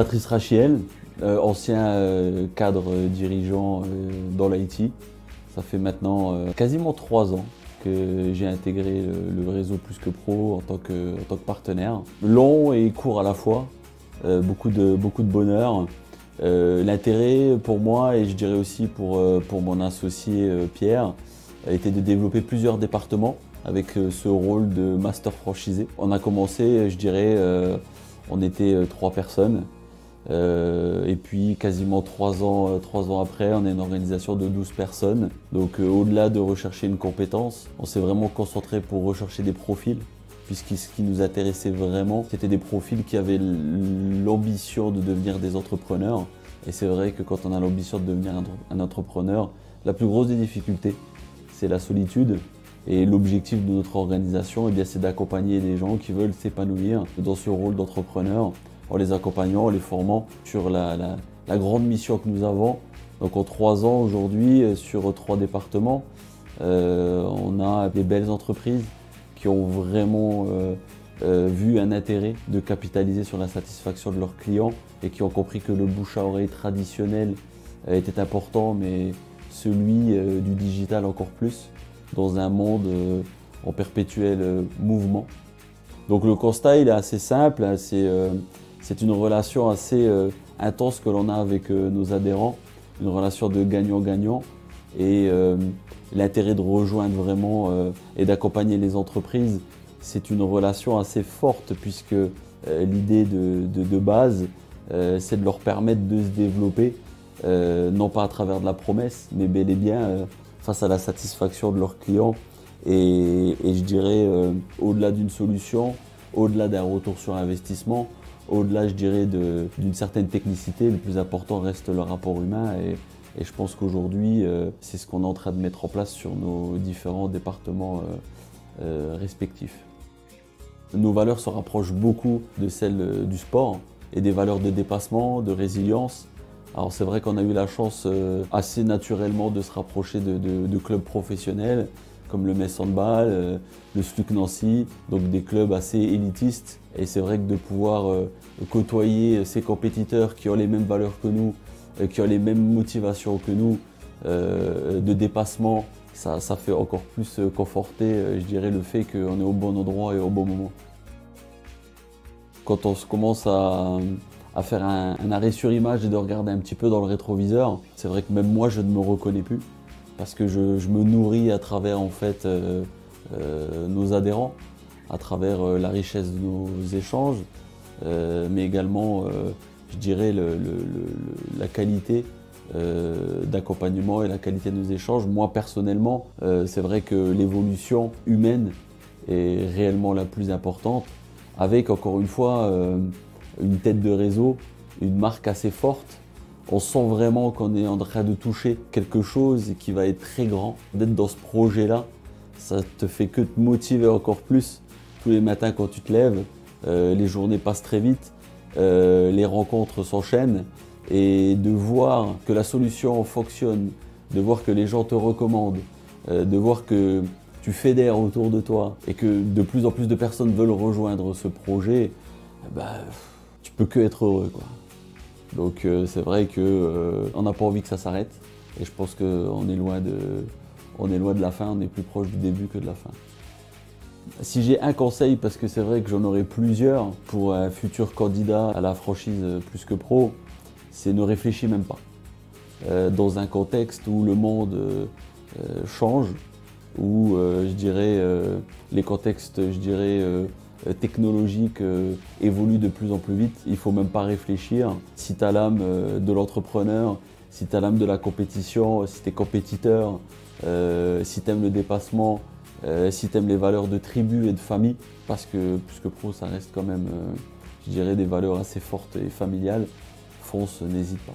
Patrice Rachiel, ancien cadre dirigeant dans l'IT. Ça fait maintenant quasiment 3 ans que j'ai intégré le réseau Plus que Pro en tant que partenaire. Long et court à la fois, beaucoup de bonheur. L'intérêt pour moi et je dirais aussi pour mon associé Pierre était de développer plusieurs départements avec ce rôle de master franchisé. On a commencé, je dirais, on était 3 personnes. Et puis quasiment 3 ans après, on est une organisation de 12 personnes. Donc au-delà de rechercher une compétence, on s'est vraiment concentré pour rechercher des profils, puisque ce qui nous intéressait vraiment, c'était des profils qui avaient l'ambition de devenir des entrepreneurs. Et c'est vrai que quand on a l'ambition de devenir un entrepreneur, la plus grosse des difficultés, c'est la solitude. Et l'objectif de notre organisation, eh bien, c'est d'accompagner des gens qui veulent s'épanouir dans ce rôle d'entrepreneur, en les accompagnant, en les formant sur la grande mission que nous avons. Donc en 3 ans aujourd'hui, sur 3 départements, on a des belles entreprises qui ont vraiment vu un intérêt de capitaliser sur la satisfaction de leurs clients et qui ont compris que le bouche à oreille traditionnel était important, mais celui du digital encore plus, dans un monde en perpétuel mouvement. Donc le constat il est assez simple, hein, c'est une relation assez intense que l'on a avec nos adhérents, une relation de gagnant-gagnant et l'intérêt de rejoindre vraiment et d'accompagner les entreprises, c'est une relation assez forte puisque l'idée de base, c'est de leur permettre de se développer, non pas à travers de la promesse, mais bel et bien face à la satisfaction de leurs clients et je dirais au-delà d'une solution, au-delà d'un retour sur investissement, au-delà je dirais d'une certaine technicité, le plus important reste le rapport humain et je pense qu'aujourd'hui c'est ce qu'on est en train de mettre en place sur nos différents départements respectifs. Nos valeurs se rapprochent beaucoup de celles du sport et des valeurs de dépassement, de résilience. Alors c'est vrai qu'on a eu la chance assez naturellement de se rapprocher de clubs professionnels comme le Metz Handball, le SLUC Nancy, donc des clubs assez élitistes. Et c'est vrai que de pouvoir côtoyer ces compétiteurs qui ont les mêmes valeurs que nous, qui ont les mêmes motivations que nous, de dépassement, ça fait encore plus conforter, je dirais, le fait qu'on est au bon endroit et au bon moment. Quand on commence à faire un arrêt sur image et de regarder un petit peu dans le rétroviseur, c'est vrai que même moi je ne me reconnais plus parce que je me nourris à travers en fait nos adhérents, à travers la richesse de nos échanges, mais également je dirais la qualité d'accompagnement et la qualité de nos échanges. Moi personnellement, c'est vrai que l'évolution humaine est réellement la plus importante, avec encore une fois une tête de réseau, une marque assez forte. On sent vraiment qu'on est en train de toucher quelque chose qui va être très grand. D'être dans ce projet-là, ça te fait que te motiver encore plus. Tous les matins quand tu te lèves, les journées passent très vite, les rencontres s'enchaînent et de voir que la solution fonctionne, de voir que les gens te recommandent, de voir que tu fédères autour de toi et que de plus en plus de personnes veulent rejoindre ce projet, tu peux que être heureux, quoi. Donc c'est vrai qu'on n'a pas envie que ça s'arrête et je pense qu'on est loin de la fin, on est plus proche du début que de la fin. Si j'ai un conseil, parce que c'est vrai que j'en aurai plusieurs pour un futur candidat à la franchise Plus que Pro, c'est ne réfléchis même pas. Dans un contexte où le monde change, où je dirais les contextes technologiques évoluent de plus en plus vite, il ne faut même pas réfléchir. Si tu as l'âme de l'entrepreneur, si tu as l'âme de la compétition, si tu es compétiteur, si tu aimes le dépassement, si tu aimes les valeurs de tribu et de famille, parce que Plus que Pro ça reste quand même je dirais des valeurs assez fortes et familiales, fonce, n'hésite pas.